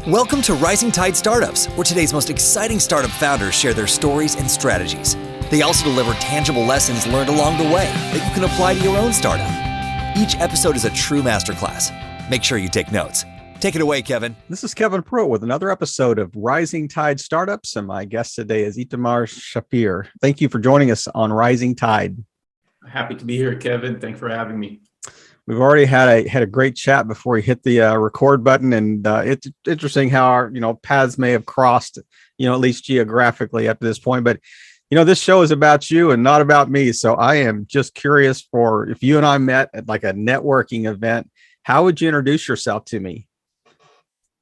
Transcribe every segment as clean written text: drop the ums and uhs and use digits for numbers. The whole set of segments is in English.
Welcome to Rising Tide Startups, where today's most exciting startup founders share their stories and strategies. They also deliver tangible lessons learned along the way that you can apply to your own startup. Each episode is a true masterclass. Make sure you take notes. Take it away, Kevin. This is Kevin Pruitt with another episode of Rising Tide Startups, and my guest today is Itamar Shafir. Thank you for joining us on Rising Tide. Happy to be here, Kevin. Thanks for having me. We've already had a great chat before we hit the record button, and it's interesting how our paths may have crossed, at least geographically up to this point. But this show is about you and not about me, so I am just curious for if you and I met at like a networking event, how would you introduce yourself to me?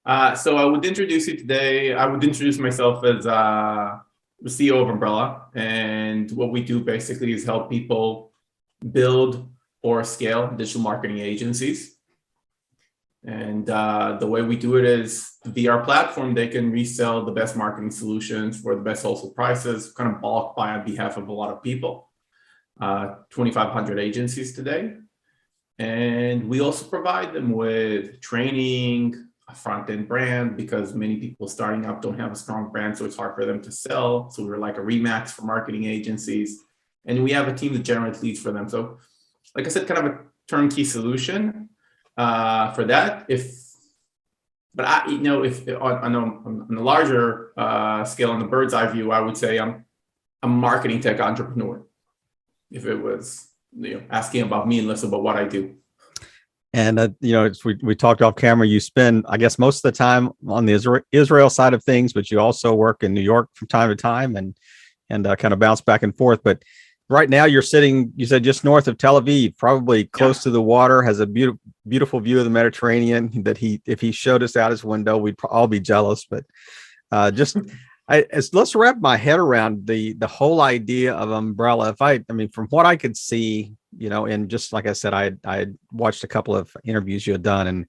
So I would introduce you today. I would introduce myself as the CEO of Umbrella, and what we do basically is help people build or scale digital marketing agencies. And the way we do it is via our platform, they can resell the best marketing solutions for the best wholesale prices, kind of bulk buy on behalf of a lot of people, 2,500 agencies today. And we also provide them with training, a front-end brand, because many people starting up don't have a strong brand, so it's hard for them to sell. So we're like a Remax for marketing agencies. And we have a team that generates leads for them. So like I said, kind of a turnkey solution for that. But on the larger scale, on the bird's eye view, I would say I'm a marketing tech entrepreneur. If it was asking about me and less about what I do. And we talked off camera. You spend, I guess, most of the time on the Israel side of things, but you also work in New York from time to time, and kind of bounce back and forth. But right now, you're sitting, you said, just north of Tel Aviv, probably close to the water, has a beautiful view of the Mediterranean that if he showed us out his window, we'd all be jealous. But let's wrap my head around the whole idea of Umbrella. From what I could see, and just like I said, I watched a couple of interviews you had done, and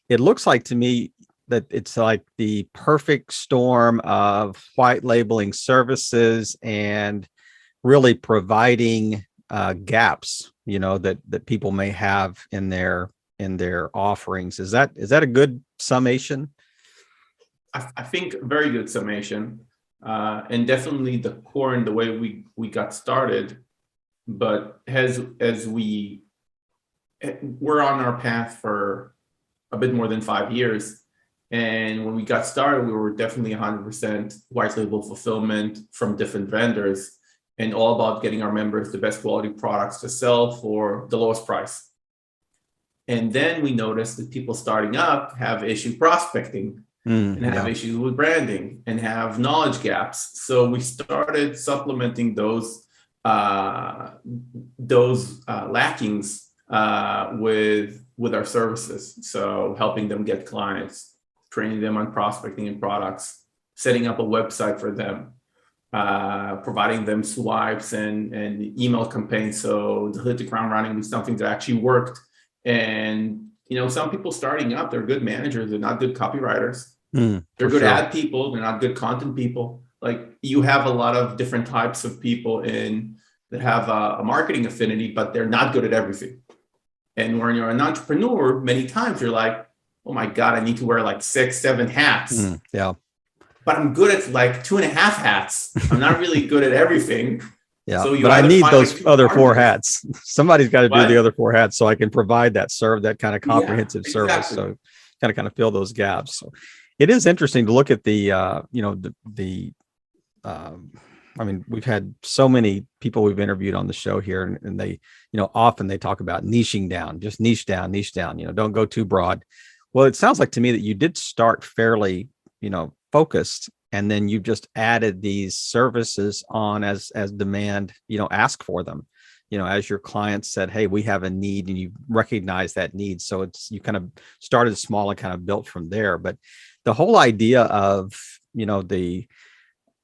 it looks like to me that it's like the perfect storm of white labeling services and really providing gaps, that people may have in their offerings. Is that a good summation? I think a very good summation, and definitely the core and the way we got started. But as we're on our path for a bit more than 5 years, and when we got started, we were definitely 100% white label fulfillment from different vendors, and all about getting our members the best quality products to sell for the lowest price. And then we noticed that people starting up have issue prospecting and have issues with branding and have knowledge gaps. So we started supplementing those lackings with our services. So helping them get clients, training them on prospecting and products, setting up a website for them, providing them swipes and email campaigns so to hit the ground running with something that actually worked. And some people starting up, they're good managers, they're not good copywriters. They're good ad people, they're not good content people. Like, you have a lot of different types of people that have a marketing affinity, but they're not good at everything. And when you're an entrepreneur, many times you're like, oh my God, I need to wear like 6-7 hats. But I'm good at like 2.5 hats. I'm not really good at everything. But I need those other 4 hats. Somebody's got to do the other 4 hats so I can provide that kind of comprehensive service. So kind of fill those gaps. So it is interesting to look at we've had so many people we've interviewed on the show here, and they, often they talk about niching down, just niche down, don't go too broad. Well, it sounds like to me that you did start fairly, focused, and then you just added these services on as demand, ask for them, as your clients said, hey, we have a need, and you recognize that need. So you kind of started small and kind of built from there. But the whole idea of,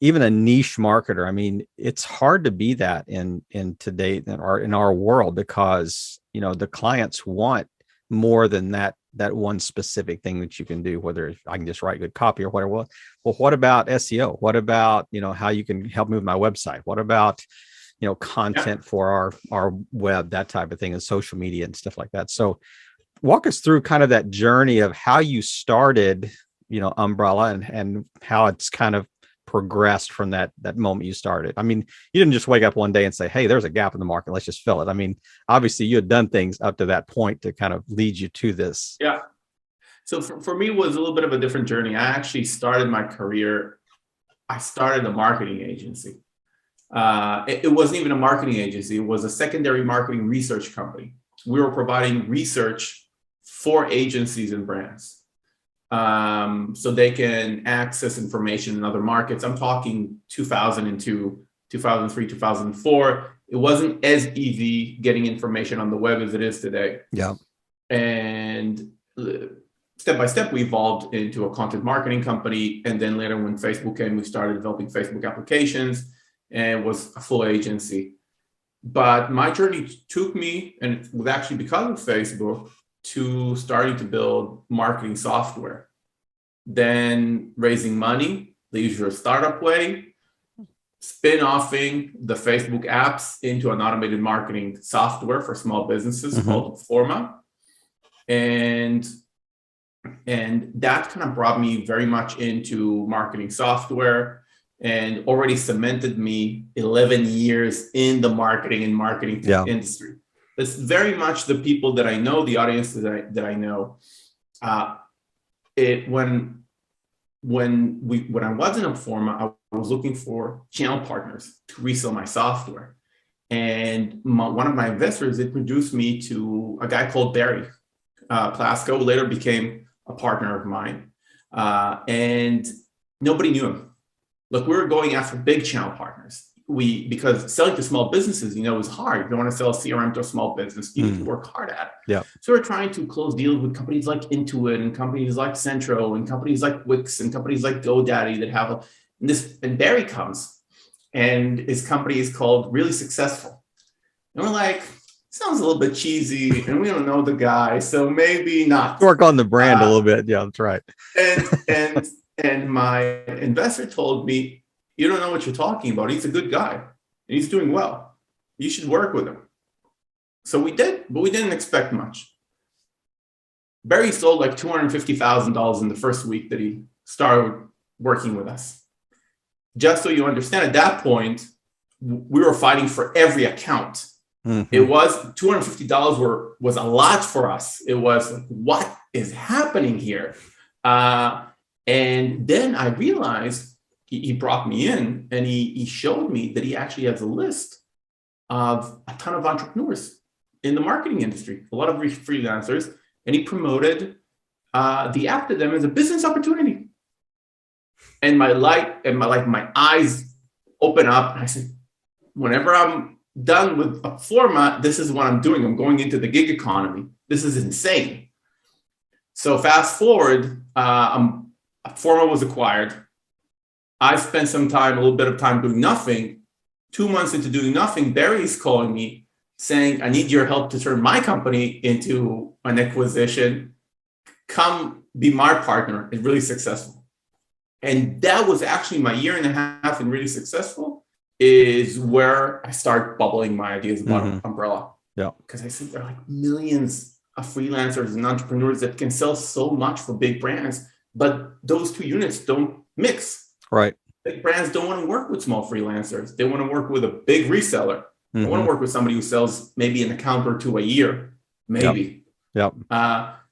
even a niche marketer, it's hard to be that in today or in our world, because, the clients want more than that one specific thing that you can do, whether I can just write good copy or whatever. Well, what about SEO? What about, how you can help move my website? What about, content for our web, that type of thing, and social media and stuff like that. So walk us through kind of that journey of how you started, umbrella and how it's kind of progressed from that moment you started. I mean, you didn't just wake up one day and say, hey, there's a gap in the market, let's just fill it. I mean, obviously you had done things up to that point to kind of lead you to this. Yeah. So for me, it was a little bit of a different journey. I actually started my career, I started a marketing agency. It wasn't even a marketing agency. It was a secondary marketing research company. We were providing research for agencies and brands. So they can access information in other markets. I'm talking 2002, 2003, 2004. It wasn't as easy getting information on the web as it is today. Yeah. And step by step, we evolved into a content marketing company. And then later when Facebook came, we started developing Facebook applications and it was a full agency. But my journey took me, and it was actually because of Facebook, to starting to build marketing software, then raising money the usual startup way, spin-offing the Facebook apps into an automated marketing software for small businesses called Forma. And that kind of brought me very much into marketing software and already cemented me 11 years in the marketing industry. It's very much the people that I know, the audience that I know. When I was in Forma, I was looking for channel partners to resell my software. And one of my investors introduced me to a guy called Barry Plasko, who later became a partner of mine. And nobody knew him. Look, we were going after big channel partners. Because selling to small businesses, is hard. You don't want to sell a CRM to a small business. You need to work hard at it. Yeah. So we're trying to close deals with companies like Intuit and companies like Centro and companies like Wix and companies like GoDaddy that have this. And Barry comes, and his company is called Really Successful. And we're like, sounds a little bit cheesy, and we don't know the guy, so maybe not. Work on the brand a little bit. Yeah, that's right. And my investor told me, you don't know what you're talking about. He's a good guy and he's doing well. You should work with him. So we did, but we didn't expect much. Barry sold like $250,000 in the first week that he started working with us. Just so you understand, at that point, we were fighting for every account. It was $250 was a lot for us. It was like, what is happening here? And then I realized he brought me in and he showed me that he actually has a list of a ton of entrepreneurs in the marketing industry, a lot of freelancers, and he promoted the app to them as a business opportunity. And my eyes open up. And I said, whenever I'm done with a Forma, this is what I'm doing. I'm going into the gig economy. This is insane. So fast forward, Forma was acquired. I spent a little bit of time doing nothing. 2 months into doing nothing, Barry's calling me saying, I need your help to turn my company into an acquisition. Come be my partner. It's Really Successful. And that was actually my year and a half in Really Successful is where I start bubbling my ideas about Umbrella. Yeah. Because I think there are like millions of freelancers and entrepreneurs that can sell so much for big brands, but those two units don't mix. Right. Big brands don't want to work with small freelancers. They want to work with a big reseller. They want to work with somebody who sells maybe an account or two a year, maybe. Yep.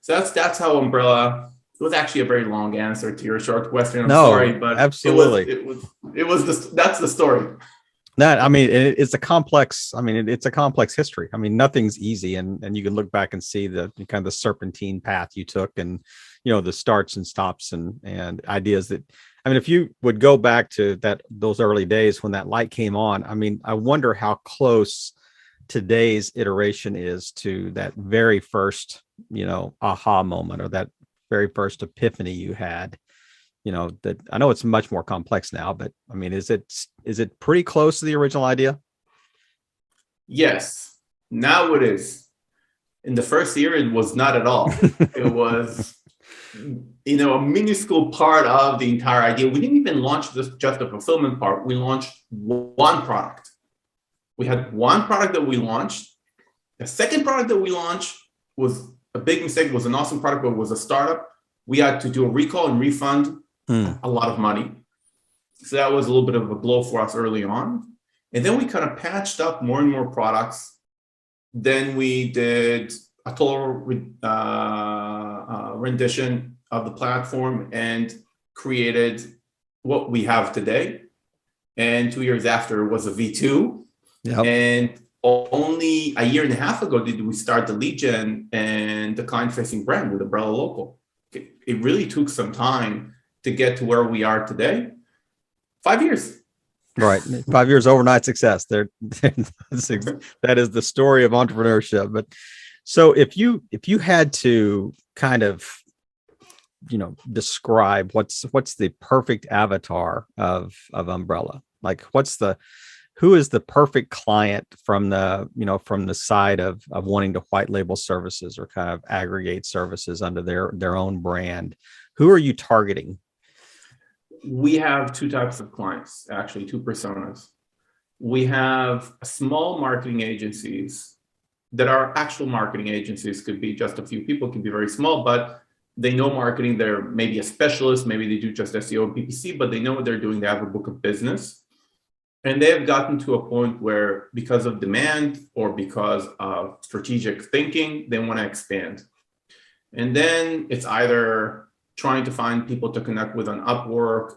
So that's how Umbrella. It was actually a very long answer to your short question. I'm sorry, but absolutely, that's the story. That, I mean, it's a complex. I mean, it's a complex history. I mean, nothing's easy, and you can look back and see the kind of the serpentine path you took, and the starts and stops and ideas that. I mean, if you would go back to those early days when that light came on, I mean, I wonder how close today's iteration is to that very first, aha moment or that very first epiphany you had. That I know it's much more complex now, but I mean, is it pretty close to the original idea? Yes, now it is. In the first year, it was not at all. It was, a minuscule part of the entire idea. We didn't even launch just the fulfillment part. We launched one product. We had one product that we launched. The second product that we launched was a big mistake. It was an awesome product, but it was a startup. we had to do a recall and refund a lot of money. So that was a little bit of a blow for us early on. And then we kind of patched up more and more products. Then we did a total rendition of the platform and created what we have today. And 2 years after was a V2. Yep. And only a year and a half ago did we start the lead gen and the client-facing brand with Umbrella Local. It really took some time to get to where we are today. 5 years. Right. 5 years overnight success. That is the story of entrepreneurship. But so if you had to kind of, describe what's the perfect avatar of Umbrella, like who is the perfect client from the side of wanting to white label services or kind of aggregate services under their own brand? Who are you targeting? We have two types of clients, actually, two personas. We have small marketing agencies that are actual marketing agencies, could be just a few people, could be very small, but they know marketing. They're maybe a specialist, maybe they do just SEO and PPC, but they know what they're doing. They have a book of business. And they have gotten to a point where, because of demand or because of strategic thinking, they want to expand. And then it's either trying to find people to connect with on Upwork,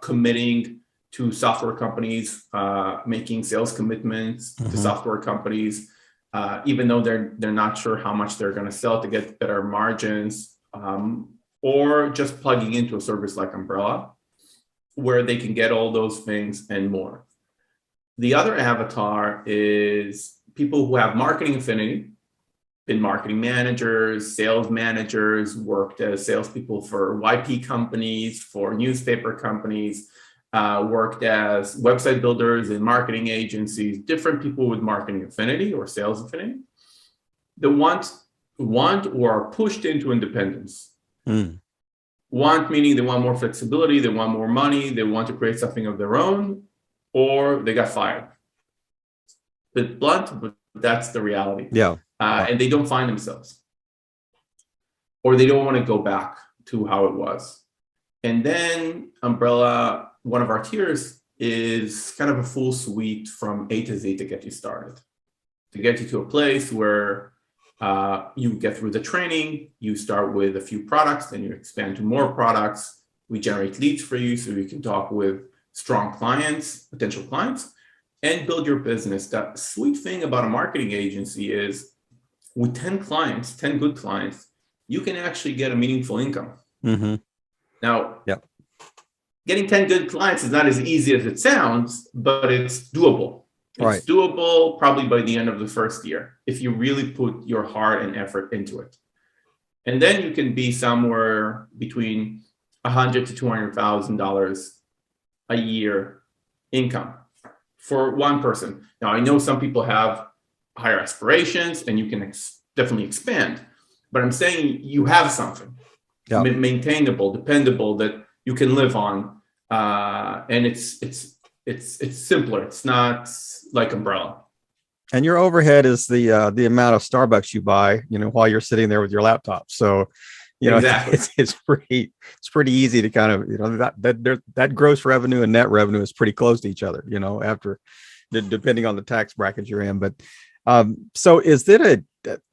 committing to software companies, making sales commitments to software companies, even though they're not sure how much they're going to sell to get better margins, or just plugging into a service like Umbrella, where they can get all those things and more. The other avatar is people who have marketing affinity, been marketing managers, sales managers, worked as salespeople for YP companies, for newspaper companies, worked as website builders and marketing agencies, different people with marketing affinity or sales affinity that want or are pushed into independence. Want meaning they want more flexibility, they want more money, they want to create something of their own, or they got fired. But blunt, but that's the reality. Yeah. And they don't find themselves, or they don't want to go back to how it was. And then Umbrella, one of our tiers, is kind of a full suite from A to Z to get you started, to get you to a place where you get through the training, you start with a few products, then you expand to more products. We generate leads for you so you can talk with strong clients, potential clients, and build your business. The sweet thing about a marketing agency is with 10 clients, 10 good clients, you can actually get a meaningful income. Now, getting 10 good clients is not as easy as it sounds, but it's doable. It's doable probably by the end of the first year, if you really put your heart and effort into it. And then you can be somewhere between $100,000 to $200,000 a year income for one person. Now, I know some people have higher aspirations and you can definitely expand, but I'm saying you have something maintainable, dependable, that you can live on. And it's simpler. It's not like Umbrella. And your overhead is the amount of Starbucks you buy, while you're sitting there with your laptop. So, exactly. it's pretty easy to kind of, that gross revenue and net revenue is pretty close to each other, after depending on the tax bracket you're in. But so is it I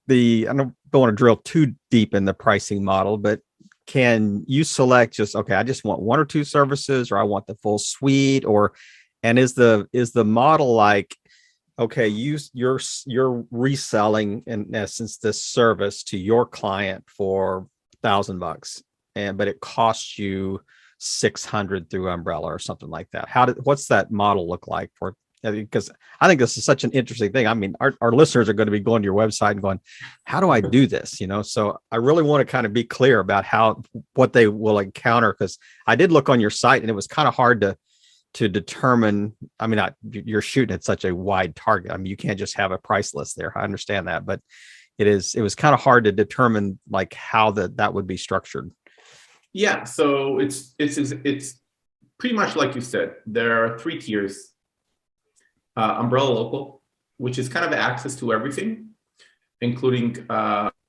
don't want to drill too deep in the pricing model, but can you select I just want one or two services, or I want the full suite, and is the model like, okay, you're reselling in essence this service to your client for $1,000, but it costs you $600 through Umbrella or something like that? What's that model look like for? Because I think this is such an interesting thing. I mean, our listeners are going to be going to your website and going, how do I do this? So I really want to kind of be clear about what they will encounter, because I did look on your site and it was kind of hard to determine. I mean, you're shooting at such a wide target. I mean, you can't just have a price list there. I understand that, but it was kind of hard to determine like how that would be structured. Yeah. So it's pretty much like you said. There are 3 tiers. Umbrella Local, which is kind of access to everything, including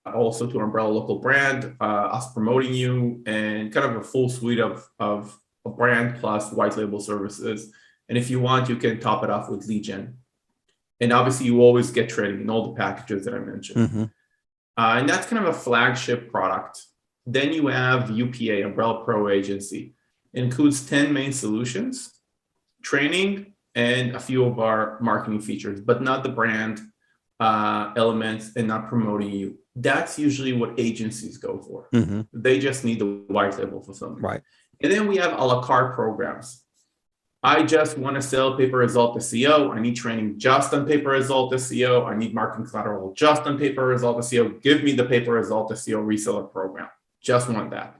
also to Umbrella local brand, us promoting you, and kind of a full suite of a brand plus white label services. And if you want, you can top it off with lead gen. And obviously, you always get training in all the packages that I mentioned. Mm-hmm. And that's kind of a flagship product. Then you have UPA, Umbrella Pro Agency. It includes 10 main solutions, training, and a few of our marketing features, but not the brand elements and not promoting you. That's usually what agencies go for. Mm-hmm. They just need the white label fulfillment. Right. And then we have a la carte programs. I just want to sell pay-per-result SEO. I need training just on pay-per-result SEO. I need marketing collateral just on pay-per-result SEO. Give me the pay-per-result SEO reseller program. Just want that.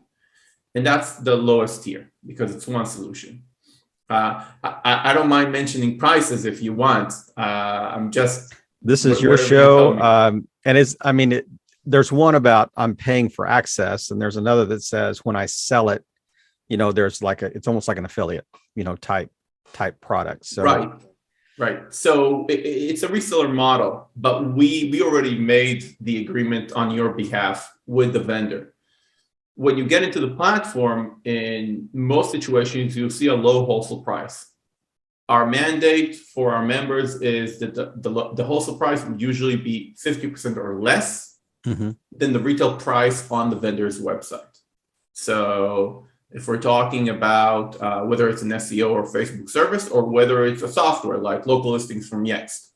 And that's the lowest tier because it's one solution. I don't mind mentioning prices if you want. This is your show. There's one about I'm paying for access, and there's another that says when I sell it, there's it's almost like an affiliate, type product. So right. So it's a reseller model, but we already made the agreement on your behalf with the vendor. When you get into the platform, in most situations, you'll see a low wholesale price. Our mandate for our members is that the wholesale price would usually be 50% or less mm-hmm. than the retail price on the vendor's website. So if we're talking about whether it's an SEO or Facebook service, or whether it's a software like local listings from Yext,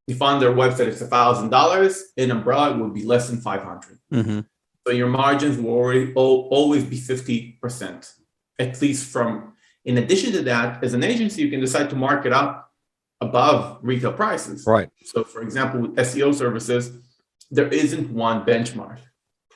if on their website it's $1,000, in Umbrella it would be less than $500. Mm-hmm. So your margins will always be 50%, at least from. In addition to that, as an agency, you can decide to mark it up above retail prices. Right. So, for example, with SEO services, there isn't one benchmark.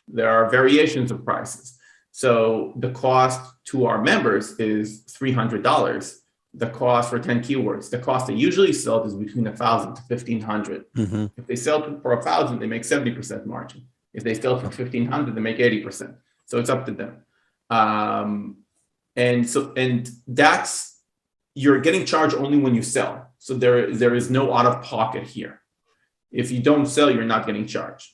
There are variations of prices. So the cost to our members is $300. The cost for 10 keywords, the cost they usually sell is between $1,000 to $1,500. Mm-hmm. If they sell for $1,000, they make 70% margin. If they sell for $1,500, they make 80%. So it's up to them. And that's, you're getting charged only when you sell. So there is no out of pocket here. If you don't sell, you're not getting charged.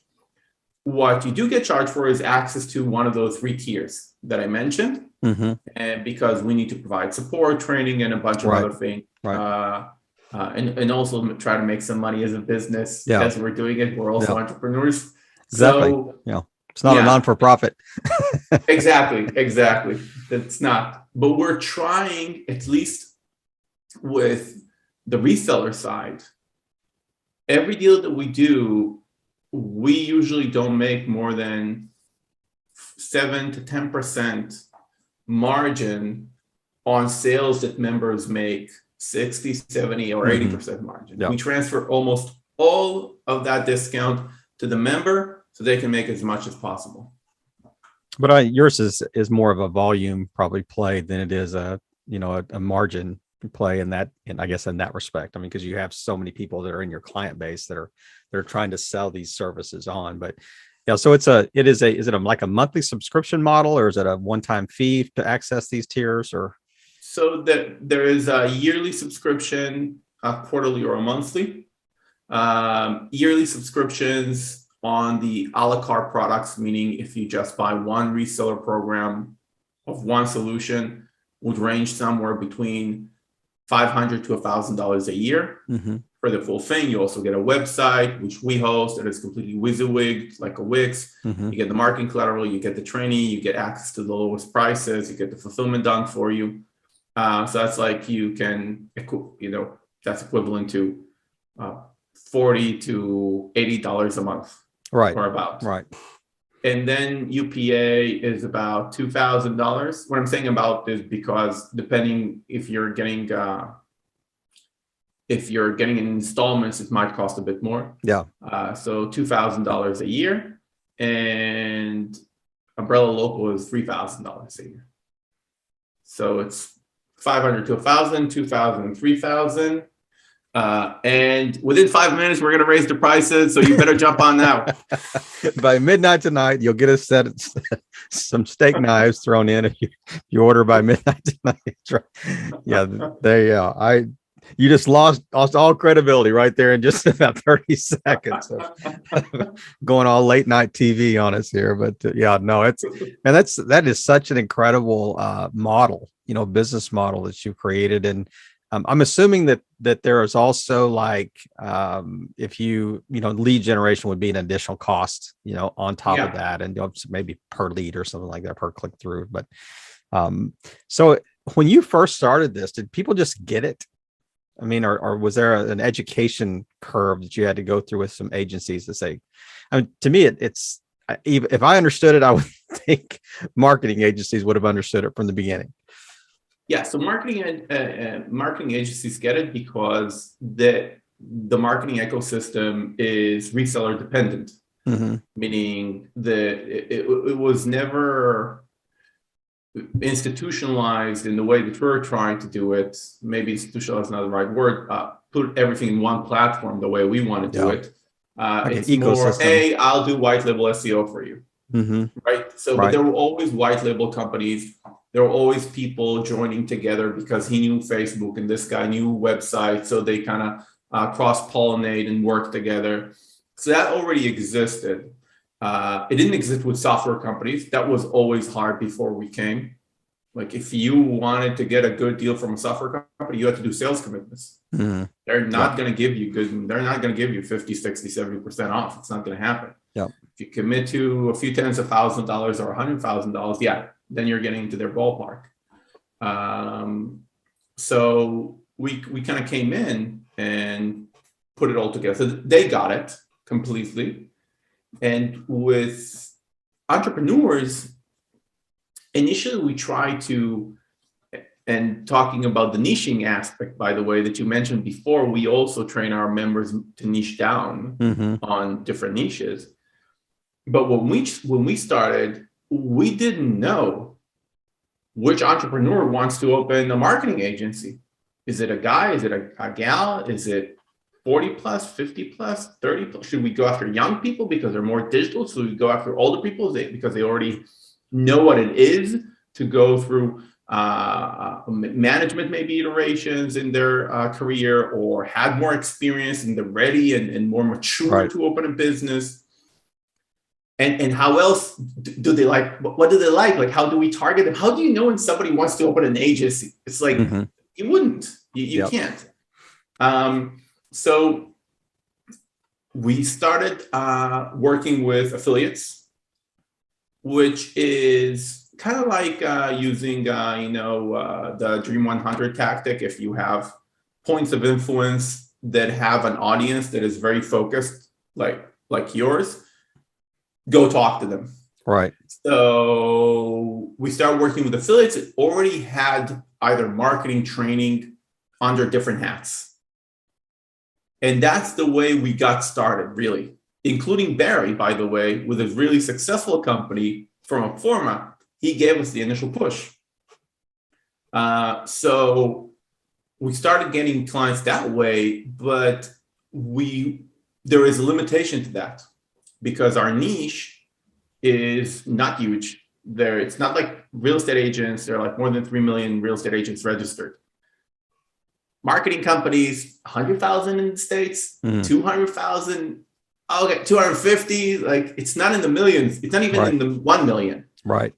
What you do get charged for is access to one of those 3 tiers that I mentioned. Mm-hmm. And because we need to provide support, training, and a bunch of other things. Right. And also try to make some money as a business as we're doing it. We're also entrepreneurs. Exactly. So, it's not a non-for-profit. Exactly. It's not. But we're trying, at least with the reseller side, every deal that we do, we usually don't make more than 7 to 10% margin on sales that members make 60, 70, or 80% margin. Yeah. We transfer almost all of that discount to the member so they can make as much as possible. But yours is more of a volume probably play than it is a margin play in that, and I guess in that respect. I mean, because you have so many people that are in your client base that are trying to sell these services on. But so is it like a monthly subscription model, or is it a one-time fee to access these tiers? Or so there is a yearly subscription, a quarterly or a monthly. Yearly subscriptions on the a la carte products, meaning if you just buy one reseller program of one solution, would range somewhere between $500 to $1,000 a year. Mm-hmm. For the full thing, you also get a website, which we host, that is completely WYSIWYG, like a Wix. Mm-hmm. You get the marketing collateral, you get the training, you get access to the lowest prices, you get the fulfillment done for you. So that's like you can, that's equivalent to $40 to $80 a month. Right. Or about. Right. And then UPA is about $2,000. What I'm saying about is because depending if you're getting in installments, it might cost a bit more. Yeah. So $2,000 a year, and Umbrella Local is $3,000 a year. So it's $500 to $1,000, $2,000, $3,000. And within 5 minutes, we're going to raise the prices. So you better jump on now. By midnight tonight, you'll get a set of some steak knives thrown in if you order by midnight tonight. Yeah, there you go. You just lost all credibility right there in just about 30 seconds of going all late night TV on us here. But yeah, no, that is such an incredible model, business model that you created. And I'm assuming that there is also like if lead generation would be an additional cost, on top of that, and maybe per lead or something like that, per click through. But so when you first started this, did people just get it? I mean, or was there an education curve that you had to go through with some agencies to say? I mean, to me, it's if I understood it, I would think marketing agencies would have understood it from the beginning. Yeah, so marketing agencies get it because the marketing ecosystem is reseller dependent, meaning it was never institutionalized in the way that we're trying to do it. Maybe institutionalized is not the right word. Put everything in one platform the way we want to do it. Like it's more, hey, I'll do white label SEO for you, right? So, but there were always white label companies. There were always people joining together because he knew Facebook and this guy knew websites, so they kind of cross-pollinate and work together. So that already existed. It didn't exist with software companies. That was always hard before we came. Like if you wanted to get a good deal from a software company, you had to do sales commitments. They're not going to give you they're not going to give you 50, 60, 70% off. It's not going to happen. If you commit to a few tens of thousands of dollars or $100,000, then you're getting into their ballpark. So we kind of came in and put it all together. So they got it completely. And with entrepreneurs, initially we try to, and talking about the niching aspect, by the way, that you mentioned before, we also train our members to niche down on different niches. But when we started, we didn't know which entrepreneur wants to open a marketing agency. Is it a guy? Is it a gal? Is it 40 plus, 50 plus, 30 plus? Should we go after young people because they're more digital? Should we go after older people because they already know what it is to go through management, maybe iterations in their career, or have more experience and they're ready and more mature to open a business? And how else do they like? What do they like? Like, how do we target them? How do you know when somebody wants to open an agency? It's like, you wouldn't, you can't. So we started working with affiliates, which is kind of like using, the Dream 100 tactic. If you have points of influence that have an audience that is very focused, like yours, go talk to them. Right. So we started working with affiliates that already had either marketing training under different hats. And that's the way we got started, really, including Barry, by the way, with a really successful company from a format. He gave us the initial push. So we started getting clients that way, but there is a limitation to that because our niche is not huge. It's not like real estate agents. There are like more than 3 million real estate agents registered. Marketing companies, 100,000 in the States, 200,000, 250, like it's not in the millions. It's not even in the 1 million. Right.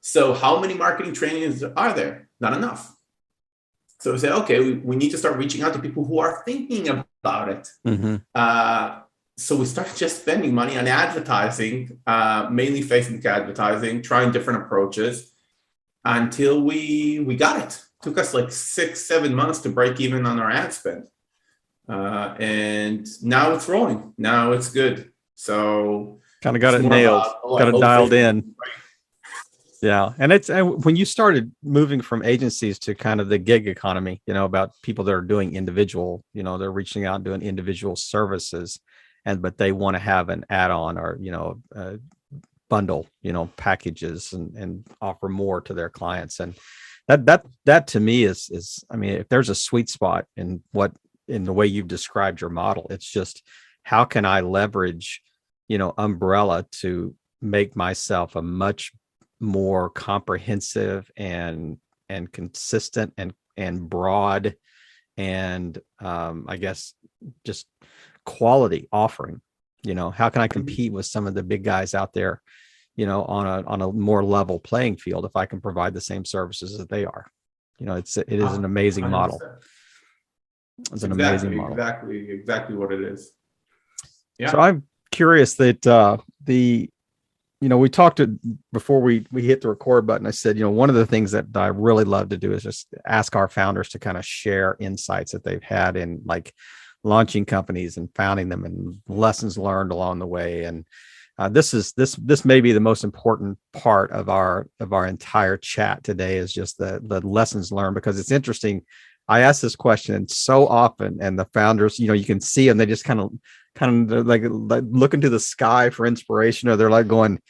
So how many marketing trainings are there? Not enough. So we say, okay, we need to start reaching out to people who are thinking about it. So we started just spending money on advertising, mainly Facebook advertising, trying different approaches until we got it. Took us like 6-7 months to break even on our ad spend. And now it's rolling. Now it's good. So kind of got it nailed, got it dialed in. Yeah. And when you started moving from agencies to kind of the gig economy, about people that are doing individual, they're reaching out and doing individual services, but they want to have an add-on or, bundle, packages and offer more to their clients. And that to me is, I mean, if there's a sweet spot in the way you've described your model, it's just, how can I leverage, Umbrella to make myself a much more comprehensive and consistent and broad and I guess just quality offering. How can I compete with some of the big guys out there, on a more level playing field if I can provide the same services that they are? It is an amazing 100%. model. It's an amazing model. Exactly what it is. Yeah. So I'm curious that we talked before we hit the record button. I said, one of the things that I really love to do is just ask our founders to kind of share insights that they've had in like launching companies and founding them and lessons learned along the way. And this may be the most important part of our entire chat today, is just the lessons learned, because it's interesting. I ask this question so often, and the founders, you can see them, they just kind of like look into the sky for inspiration, or they're like going,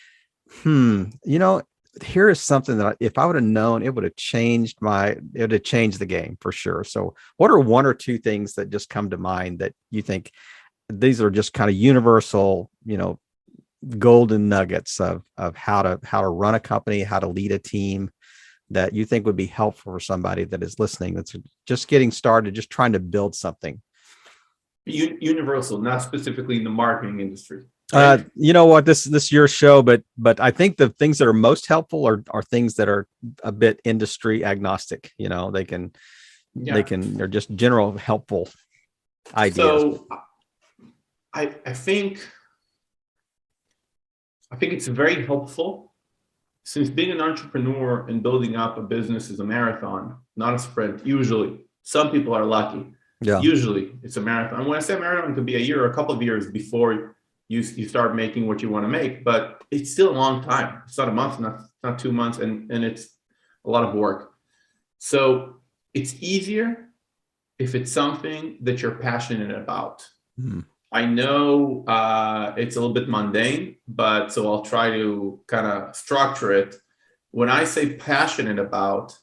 here is something that if I would have known, it would have changed the game for sure. So what are one or two things that just come to mind that you think these are just kind of universal, golden nuggets of how to run a company, how to lead a team, that you think would be helpful for somebody that is listening, that's just getting started, just trying to build something? Universal, not specifically in the marketing industry. You know what, this is your show, but I think the things that are most helpful are things that are a bit industry agnostic. They're just general helpful ideas. So I think it's very helpful, since being an entrepreneur and building up a business is a marathon, not a sprint. Usually, some people are lucky. Yeah. Usually it's a marathon. When I say marathon, it could be a year or a couple of years before you start making what you want to make, but it's still a long time. It's not a month, not 2 months, and it's a lot of work. So it's easier if it's something that you're passionate about. Mm-hmm. I know it's a little bit mundane, but so I'll try to kind of structure it. When I say passionate about,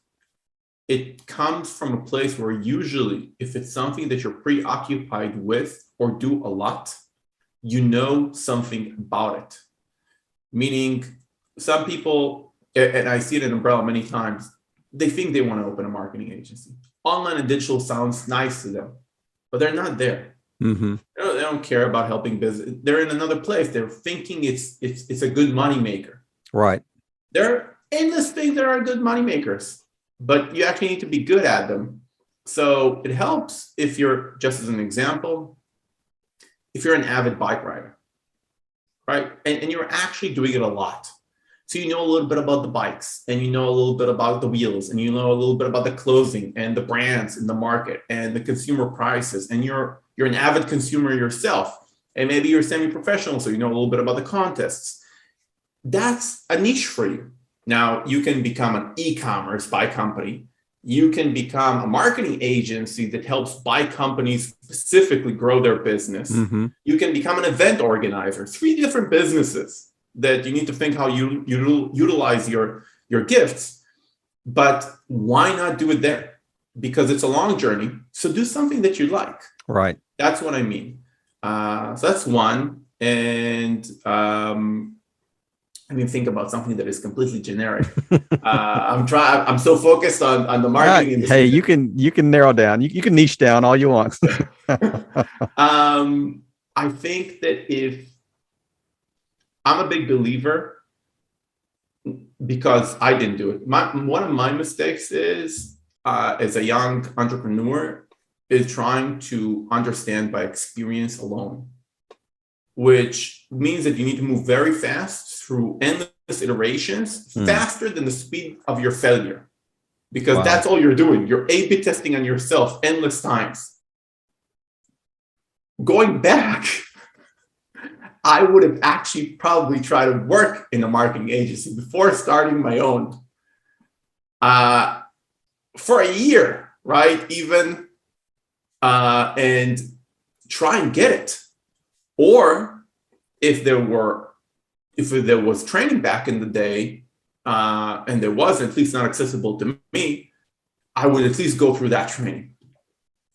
it comes from a place where usually if it's something that you're preoccupied with or do a lot, you know something about it. Meaning some people, and I see it in Umbrella many times, they think they want to open a marketing agency. Online and digital sounds nice to them, but they're not there. Mm-hmm. They don't care about helping business. They're in another place. They're thinking it's a good money maker. Right. There are endless things that are good money makers, but you actually need to be good at them. So it helps if you're, just as an example, if you're an avid bike rider, right? And you're actually doing it a lot. So you know a little bit about the bikes, and you know a little bit about the wheels, and you know a little bit about the clothing and the brands in the market and the consumer prices, and you're an avid consumer yourself, and maybe you're semi-professional, so you know a little bit about the contests. That's a niche for you. Now, you can become an e-commerce bike company. You can become a marketing agency that helps bike companies specifically grow their business. Mm-hmm. You can become an event organizer. 3 different businesses that you need to think how you utilize your gifts. But why not do it there? Because it's a long journey. So do something that you like. Right. That's what I mean. So that's one. And think about something that is completely generic. I'm so focused on the marketing industry. Hey, you can narrow down. You can niche down all you want. I think that if I'm a big believer, because I didn't do it. One of my mistakes is, as a young entrepreneur, is trying to understand by experience alone, which means that you need to move very fast through endless iterations, faster than the speed of your failure, because that's all you're doing. You're A/B testing on yourself endless times. Going back, I would have actually probably tried to work in a marketing agency before starting my own for a year, right? Even and try and get it. Or if there was training back in the day, and there wasn't, at least not accessible to me, I would at least go through that training,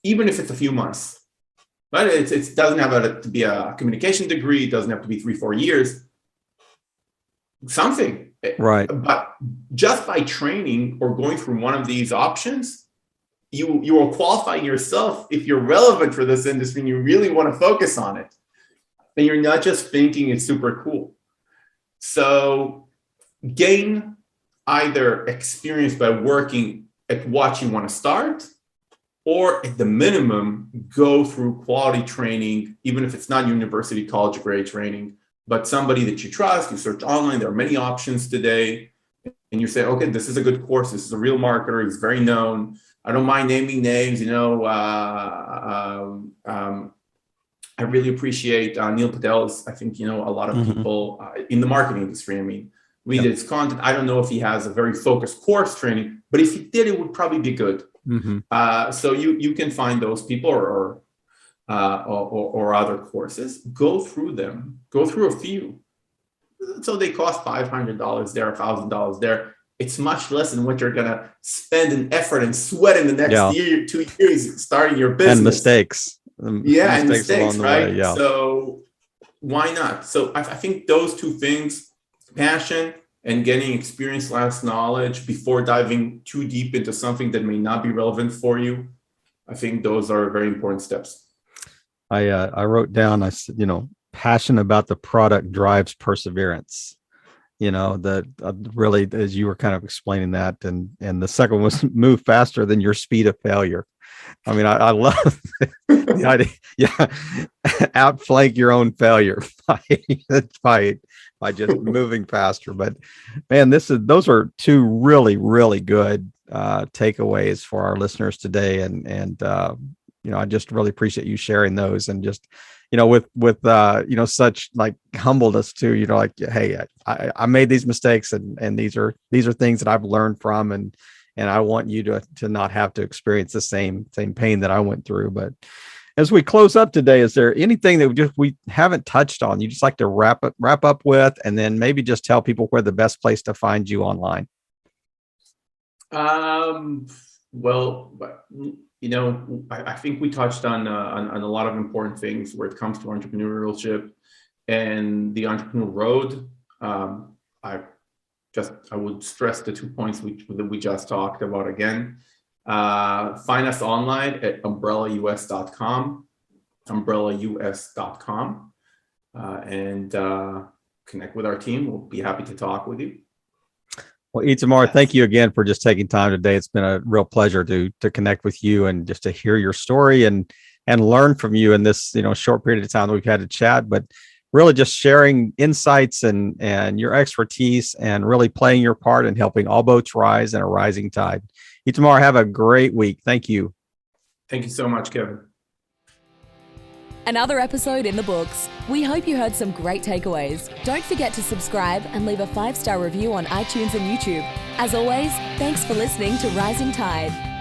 even if it's a few months. But it doesn't have to be a communication degree. It doesn't have to be 3-4 years. Something. Right. But just by training or going through one of these options, you are qualifying yourself if you're relevant for this industry and you really want to focus on it. And you're not just thinking it's super cool. So gain either experience by working at what you want to start, or at the minimum, go through quality training, even if it's not university, college grade training, but somebody that you trust. You search online, there are many options today. And you say, okay, this is a good course. This is a real marketer. He's very known. I don't mind naming names. I really appreciate Neil Patel's. I think, a lot of people in the marketing industry. I mean, read his content. I don't know if he has a very focused course training, but if he did, it would probably be good. So you can find those people or other courses. Go through them. Go through a few. So they cost $500 there, $1,000 there. It's much less than what you're gonna spend in effort and sweat in the next year, 2 years starting your business. And mistakes. And mistakes, right? Way, So why not? So I think those two things, passion and getting experience / knowledge before diving too deep into something that may not be relevant for you, I think those are very important steps. I wrote down, I said, passion about the product drives perseverance. That really, as you were kind of explaining that, and the second was move faster than your speed of failure. I mean, I love the idea. Outflank your own failure by just moving faster. But man, those are two really, really good takeaways for our listeners today. And I just really appreciate you sharing those, and just, with such like humbleness too, like, hey, I made these mistakes, and these are things that I've learned from, and I want you to not have to experience the same pain that I went through. But as we close up today, is there anything that we haven't touched on you just like to wrap up with, and then maybe just tell people where the best place to find you online? Well, I think we touched on a lot of important things where it comes to entrepreneurship and the entrepreneurial road. I would stress the 2 points that we just talked about again. Find us online at umbrellaus.com, and connect with our team. We'll be happy to talk with you. Well, Itamar, thank you again for just taking time today. It's been a real pleasure to connect with you and just to hear your story and learn from you in this short period of time that we've had to chat. But really just sharing insights and your expertise, and really playing your part in helping all boats rise in a rising tide. Itamar, have a great week. Thank you. Thank you so much, Kevin. Another episode in the books. We hope you heard some great takeaways. Don't forget to subscribe and leave a 5-star review on iTunes and YouTube. As always, thanks for listening to Rising Tide.